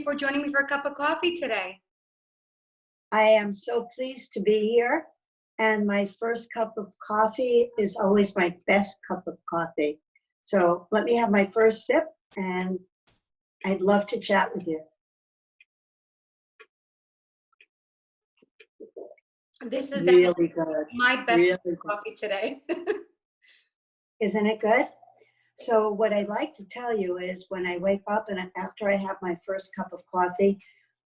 for joining me for a cup of coffee today. I am so pleased to be here. And my first cup of coffee is always my best cup of coffee. So let me have my first sip, and I'd love to chat with you. This is really good. My best really cup of coffee today. Isn't it good? So what I'd like to tell you is when I wake up and after I have my first cup of coffee,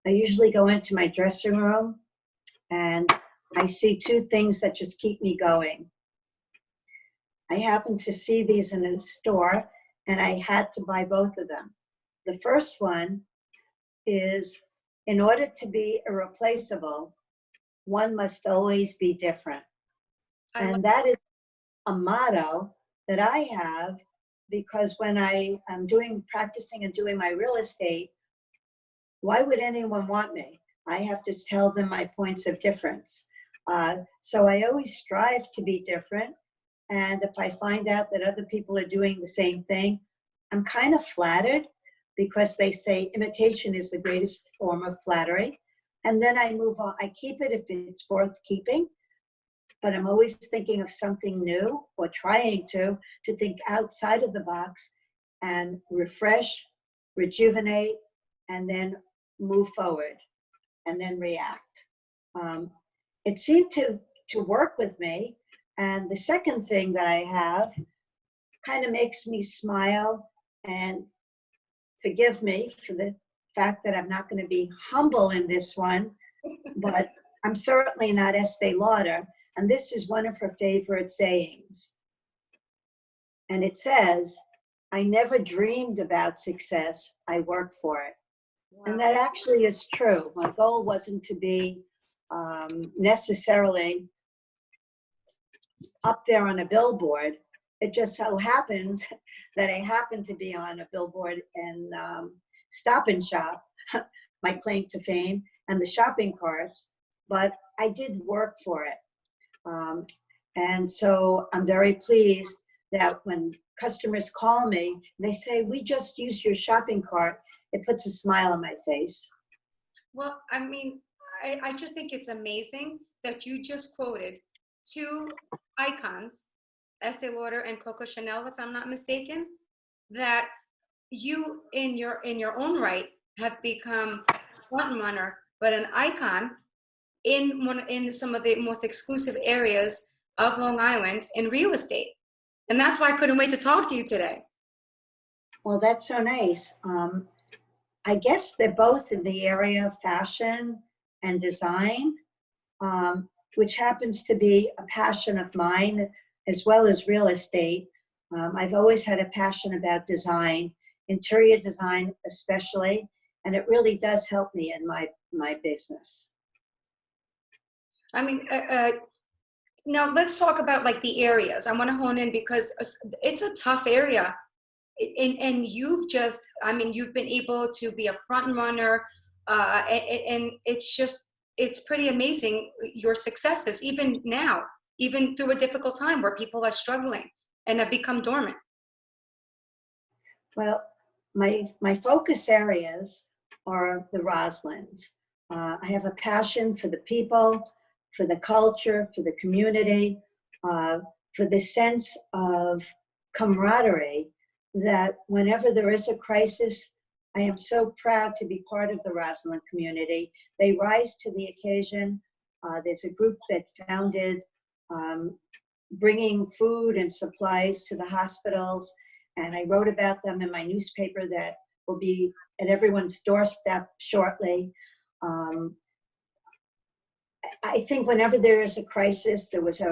I usually go into my dressing room and I see two things that just keep me going. I happened to see these in a store and I had to buy both of them. The first one is, in order to be irreplaceable, one must always be different. And that is a motto that I have because when I am practicing and doing my real estate, why would anyone want me? I have to tell them my points of difference. So I always strive to be different. And if I find out that other people are doing the same thing, I'm kind of flattered because they say imitation is the greatest form of flattery. And then I move on. I keep it if it's worth keeping, but I'm always thinking of something new or trying to think outside of the box and refresh, rejuvenate, and then move forward and then react. It seemed to work with me. And the second thing that I have kind of makes me smile, and forgive me for the fact that I'm not going to be humble in this one, but I'm certainly not Estee Lauder. And this is one of her favorite sayings. And it says, I never dreamed about success, I worked for it. Wow. And that actually is true. My goal wasn't to be necessarily up there on a billboard. It just so happens that I happened to be on a billboard in Stop and Shop, my claim to fame, and the shopping carts, but I did work for it. And so I'm very pleased that when customers call me, they say, we just used your shopping cart, it puts a smile on my face. Well, I mean, I just think it's amazing that you just quoted two icons, Estee Lauder and Coco Chanel, if I'm not mistaken, that you in your own right have become front runner, but an icon in some of the most exclusive areas of Long Island in real estate. And that's why I couldn't wait to talk to you today. Well, that's so nice. I guess they're both in the area of fashion and design, which happens to be a passion of mine, as well as real estate. I've always had a passion about design, interior design especially, and it really does help me in my business. I mean, now let's talk about like the areas. I want to hone in because it's a tough area. And you've just, I mean, you've been able to be a front runner, and it's pretty amazing, your successes, even now, even through a difficult time where people are struggling and have become dormant. Well, my focus areas are the Roslyns. I have a passion for the people, for the culture, for the community, for the sense of camaraderie, that whenever there is a crisis, I am so proud to be part of the Roslyn community. They rise to the occasion. There's a group that founded bringing food and supplies to the hospitals, and I wrote about them in my newspaper that will be at everyone's doorstep shortly. I think whenever there is a crisis, there was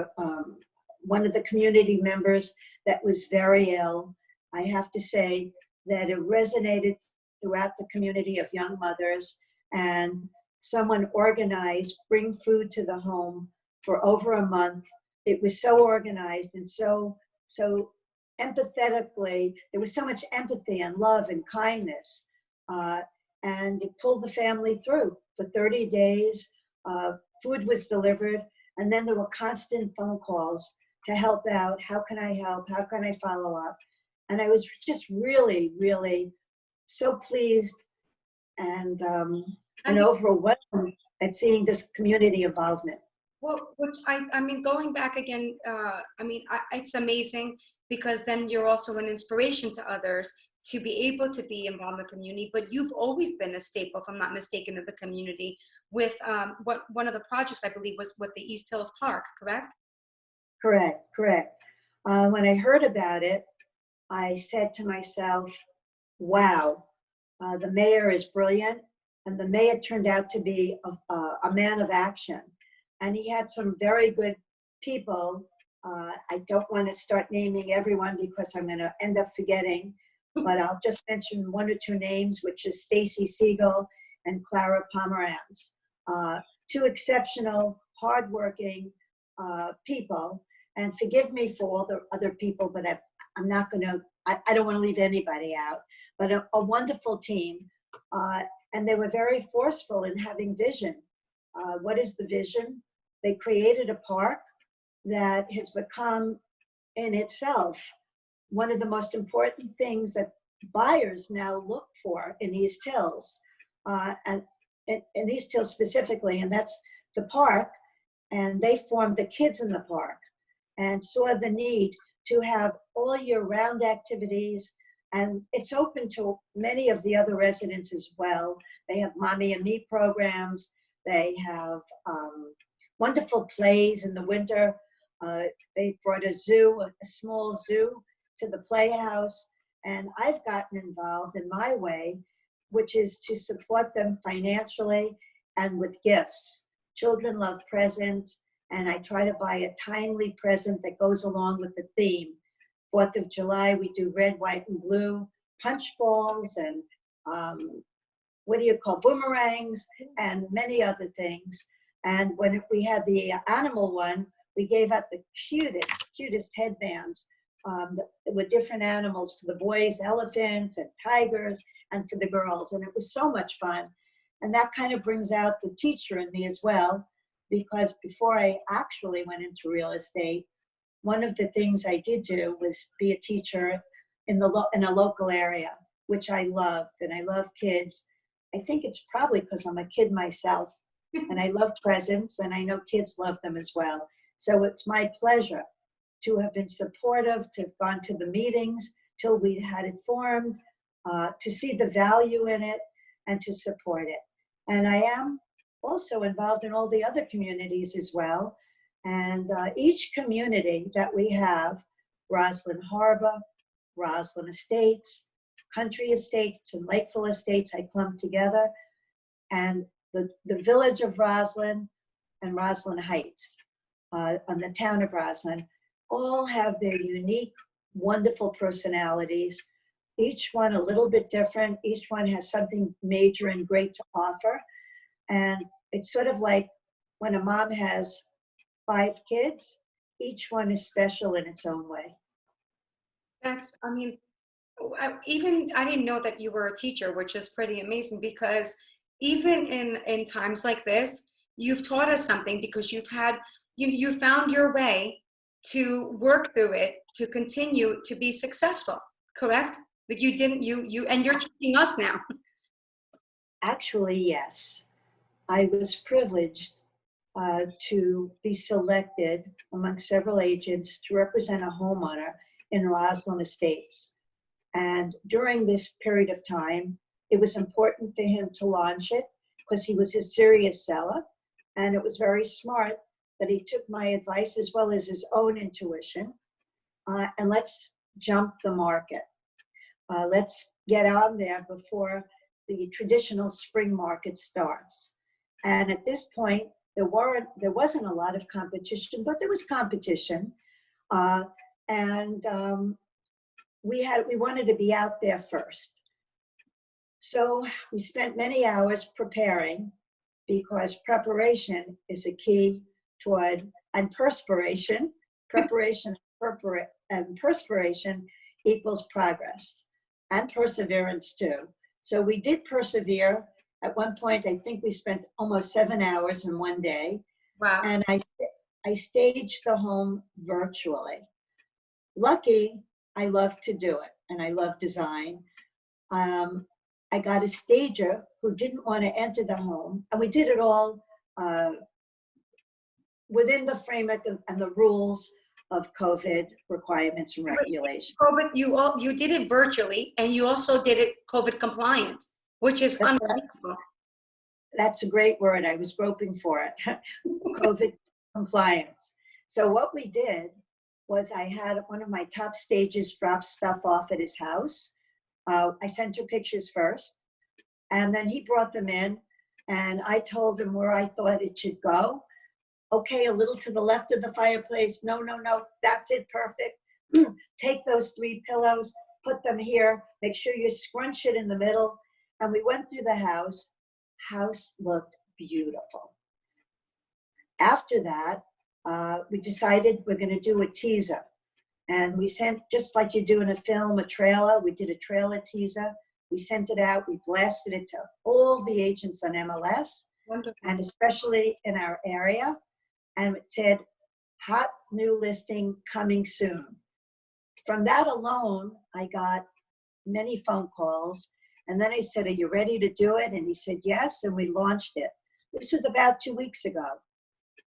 one of the community members that was very ill. I have to say that it resonated throughout the community of young mothers, and someone organized Bring Food to the Home for over a month. It was so organized and so empathetically, there was so much empathy and love and kindness, and it pulled the family through. For 30 days, food was delivered, and then there were constant phone calls to help out. How can I help? How can I follow up? And I was just really, really so pleased and overwhelmed at seeing this community involvement. Well, which I mean, going back again, it's amazing because then you're also an inspiration to others to be able to be involved in the community. But you've always been a staple, if I'm not mistaken, of the community with what one of the projects I believe was with the East Hills Park, correct? Correct, correct. When I heard about it, I said to myself, wow, the mayor is brilliant. And the mayor turned out to be a man of action. And he had some very good people. I don't want to start naming everyone because I'm going to end up forgetting, but I'll just mention one or two names, which is Stacy Siegel and Clara Pomeranz. Two exceptional, hardworking people. And forgive me for all the other people, but I'm not going to, I don't want to leave anybody out, but a wonderful team. And they were very forceful in having vision. What is the vision? They created a park that has become in itself one of the most important things that buyers now look for in East Hills, and in East Hills specifically, and that's the park. And they formed the Kids in the Park and saw the need to have all year-round activities. And it's open to many of the other residents as well. They have Mommy and Me programs. They have wonderful plays in the winter. They brought a zoo, a small zoo, to the Playhouse. And I've gotten involved in my way, which is to support them financially and with gifts. Children love presents, and I try to buy a timely present that goes along with the theme. 4th of July, we do red, white, and blue punch balls and boomerangs and many other things. And when we had the animal one, we gave out the cutest headbands with different animals for the boys, elephants and tigers, and for the girls. And it was so much fun. And that kind of brings out the teacher in me as well, because before I actually went into real estate, one of the things I did do was be a teacher in a local area, which I loved, and I love kids. I think it's probably because I'm a kid myself, and I love presents, and I know kids love them as well. So it's my pleasure to have been supportive, to have gone to the meetings till we had it formed, to see the value in it, and to support it. And I am also involved in all the other communities as well. And each community that we have, Roslyn Harbor, Roslyn Estates, Country Estates, and Lakeville Estates, I clumped together, and the village of Roslyn and Roslyn Heights, on the town of Roslyn, all have their unique, wonderful personalities, each one a little bit different. Each one has something major and great to offer. And it's sort of like when a mom has 5 kids, each one is special in its own way. I didn't know that you were a teacher, which is pretty amazing, because even in times like this, you've taught us something, because you found your way to work through it, to continue to be successful, correct? Like and you're teaching us now. Actually, yes. I was privileged to be selected among several agents to represent a homeowner in Roslyn Estates. And during this period of time, it was important for him to launch it because he was a serious seller. And it was very smart that he took my advice as well as his own intuition. And let's jump the market. Let's get on there before the traditional spring market starts. And at this point, there wasn't a lot of competition, but there was competition. We wanted to be out there first. So we spent many hours preparing, because preparation is a key and perspiration. Preparation and perspiration equals progress, and perseverance too. So we did persevere. At one point, I think we spent almost 7 hours in one day. Wow. And I staged the home virtually. Lucky, I love to do it, and I love design. I got a stager who didn't want to enter the home, and we did it all within the framework and the rules of COVID requirements and regulations. COVID, you did it virtually, and you also did it COVID compliant, which is unbelievable. That's a great word. I was groping for it. COVID compliance. So what we did was I had one of my top stages drop stuff off at his house. I sent her pictures first, and then he brought them in, and I told him where I thought it should go. Okay, a little to the left of the fireplace. No, no, no, that's it, perfect. Take those 3 pillows, put them here, make sure you scrunch it in the middle. And we went through the house. House looked beautiful. After that, we decided we're gonna do a teaser. And we sent, just like you do in a film, a trailer, we did a trailer teaser. We sent it out, we blasted it to all the agents on MLS, Wonderful. and especially in our area. And it said, hot new listing coming soon. From that alone, I got many phone calls. And then I said, are you ready to do it? And he said, yes, and we launched it. This was about 2 weeks ago.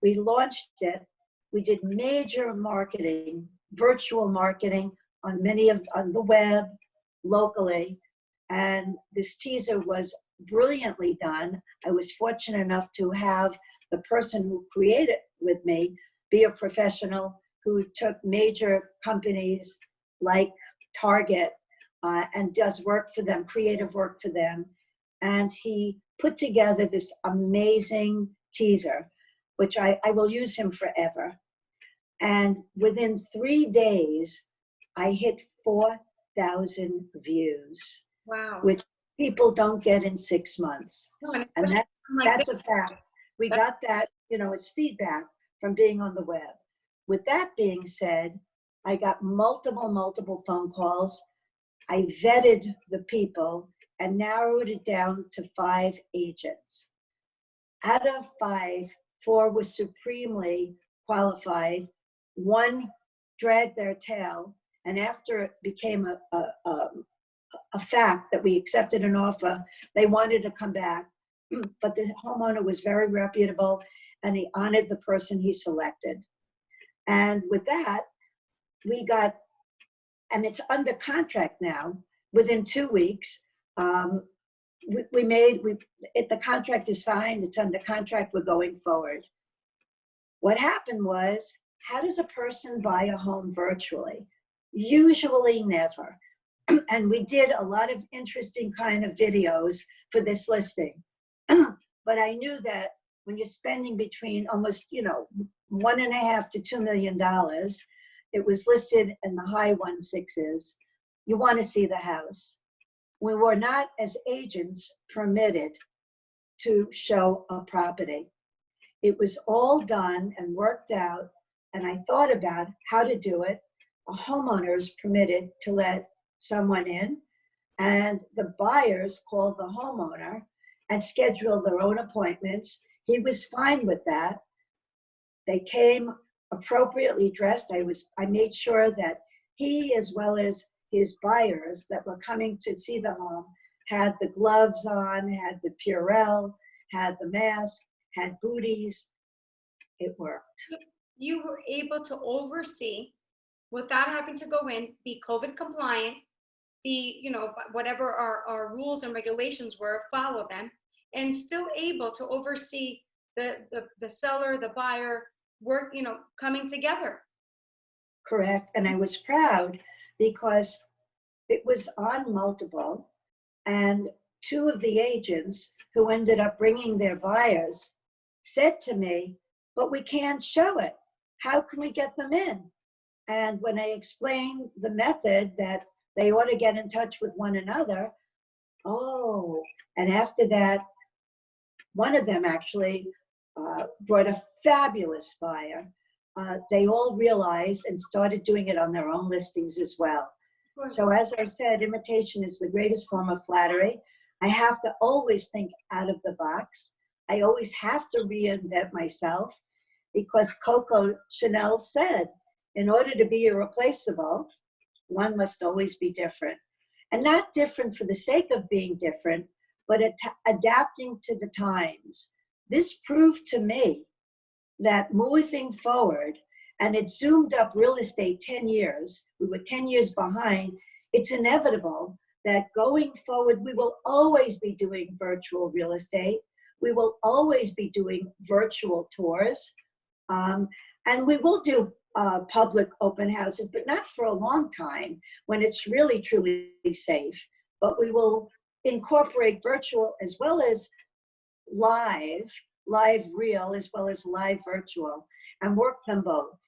We launched it. We did major marketing, virtual marketing on the web, locally. And this teaser was brilliantly done. I was fortunate enough to have the person who created with me be a professional who took major companies like Target and does work for them, creative work for them. And he put together this amazing teaser, which I will use him forever. And within 3 days, I hit 4,000 views. Wow. Which people don't get in 6 months. No, And that's a fact. We got that, as feedback from being on the web. With that being said, I got multiple phone calls. I vetted the people and narrowed it down to 5 agents. Out of 5, 4 were supremely qualified. 1 dragged their tail, and after it became a fact that we accepted an offer, they wanted to come back, but the homeowner was very reputable and he honored the person he selected. And with that, we got, and it's under contract now, within 2 weeks. The contract is signed, it's under contract, we're going forward. What happened was, how does a person buy a home virtually? Usually never. And we did a lot of interesting kind of videos for this listing. But I knew that when you're spending between almost, $1.5 to $2 million, it was listed in the high 1.6s. You want to see the house. We were not, as agents, permitted to show a property. It was all done and worked out, and I thought about how to do it. A homeowner is permitted to let someone in, and the buyers called the homeowner and scheduled their own appointments. He was fine with that. They came appropriately dressed. I made sure that he, as well as his buyers that were coming to see the home, had the gloves on, had the Purell, had the mask, had booties. It worked. You were able to oversee without having to go in, be COVID compliant, be, whatever our rules and regulations were, follow them, and still able to oversee the seller, the buyer, work, coming together. Correct. And I was proud because it was on multiple, and 2 of the agents who ended up bringing their buyers said to me, but we can't show it. How can we get them in? And when I explained the method that they ought to get in touch with one another, and after that, one of them actually brought a fabulous buyer. They all realized and started doing it on their own listings as well. So as I said, imitation is the greatest form of flattery. I have to always think out of the box. I always have to reinvent myself, because Coco Chanel said, in order to be irreplaceable, one must always be different. And not different for the sake of being different, but adapting to the times. This proved to me that moving forward, and it zoomed up real estate 10 years, we were 10 years behind, it's inevitable that going forward, we will always be doing virtual real estate. We will always be doing virtual tours. And we will do public open houses, but not for a long time when it's really, truly safe. But we will incorporate virtual as well as live real as well as live virtual, and work them both.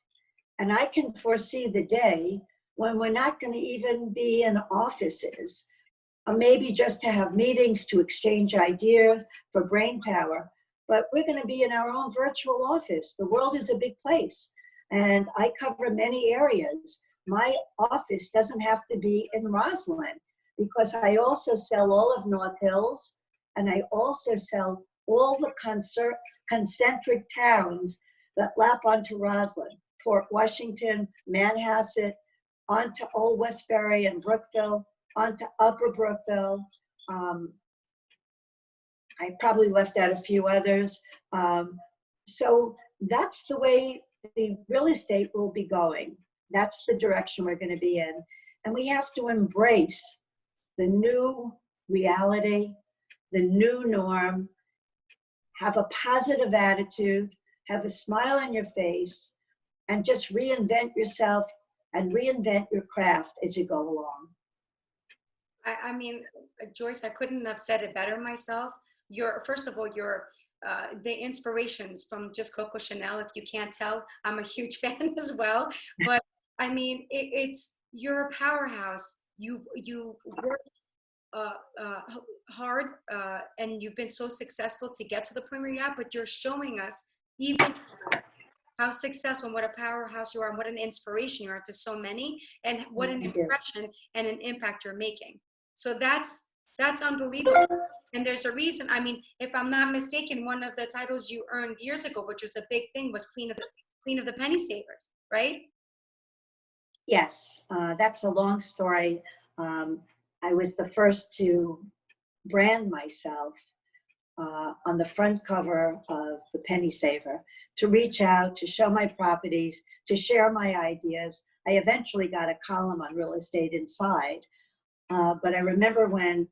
And I can foresee the day when we're not going to even be in offices, or maybe just to have meetings to exchange ideas for brain power, but we're going to be in our own virtual office. The world is a big place, and I cover many areas. My office doesn't have to be in Roslyn, because I also sell all of North Hills, and I also sell all the concentric towns that lap onto Roslyn, Port Washington, Manhasset, onto Old Westbury and Brookville, onto Upper Brookville. I probably left out a few others. So that's the way the real estate will be going. That's the direction we're going to be in. And we have to embrace the new reality, the new norm, have a positive attitude, have a smile on your face, and just reinvent yourself and reinvent your craft as you go along. I mean, Joyce, I couldn't have said it better myself. First of all, the inspirations from just Coco Chanel, if you can't tell, I'm a huge fan as well. But I mean, you're a powerhouse. You've worked hard, and you've been so successful to get to the point where you're at, but you're showing us even how successful and what a powerhouse you are and what an inspiration you are to so many, and what an impression and an impact you're making. So that's unbelievable. And there's a reason. I mean, if I'm not mistaken, one of the titles you earned years ago, which was a big thing, was Queen of the Penny Savers, right? Yes, that's a long story. I was the first to brand myself on the front cover of the Penny Saver, to reach out, to show my properties, to share my ideas. I eventually got a column on real estate inside. But I remember when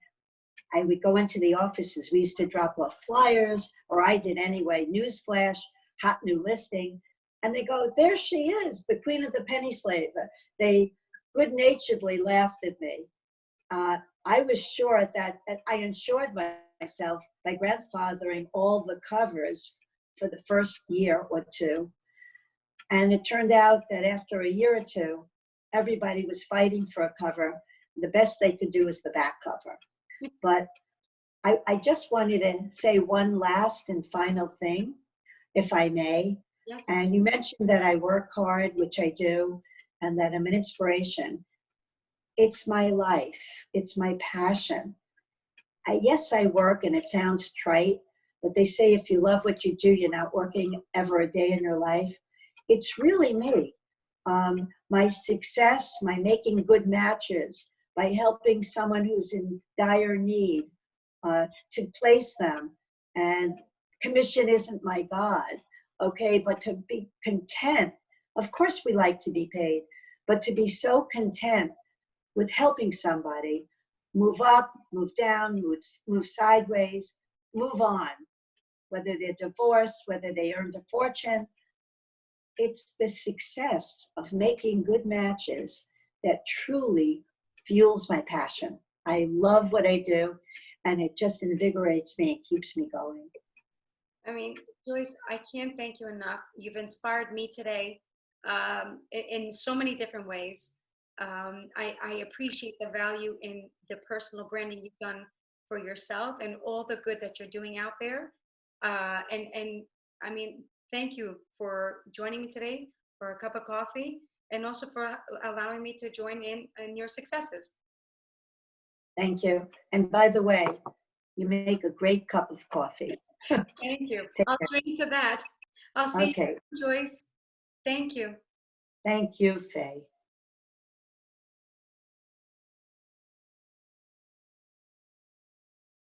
I would go into the offices, we used to drop off flyers, or I did anyway, newsflash, hot new listing. And they go, there she is, the Queen of the Penny Saver. They good-naturedly laughed at me. I was sure that I insured myself by grandfathering all the covers for the first year or two. And it turned out that after a year or two, everybody was fighting for a cover. The best they could do was the back cover. But I just wanted to say one last and final thing, if I may. Yes. And you mentioned that I work hard, which I do, and that I'm an inspiration. It's my life. It's my passion. Yes, I work, and it sounds trite, but they say if you love what you do, you're not working ever a day in your life. It's really me. My success, my making good matches, by helping someone who's in dire need, to place them. And commission isn't my God, okay? But to be content, of course we like to be paid, but to be so content with helping somebody move up, move down, move sideways, move on, whether they're divorced, whether they earned a fortune. It's the success of making good matches that truly fuels my passion. I love what I do, and it just invigorates me and keeps me going. I mean, Joyce, I can't thank you enough. You've inspired me today in so many different ways. I appreciate the value in the personal branding you've done for yourself and all the good that you're doing out there. And I mean, thank you for joining me today for a cup of coffee, and also for allowing me to join in your successes. Thank you. And by the way, you make a great cup of coffee. Thank you. I'll drink to that. I'll see you, Joyce. Thank you. Thank you, Fay.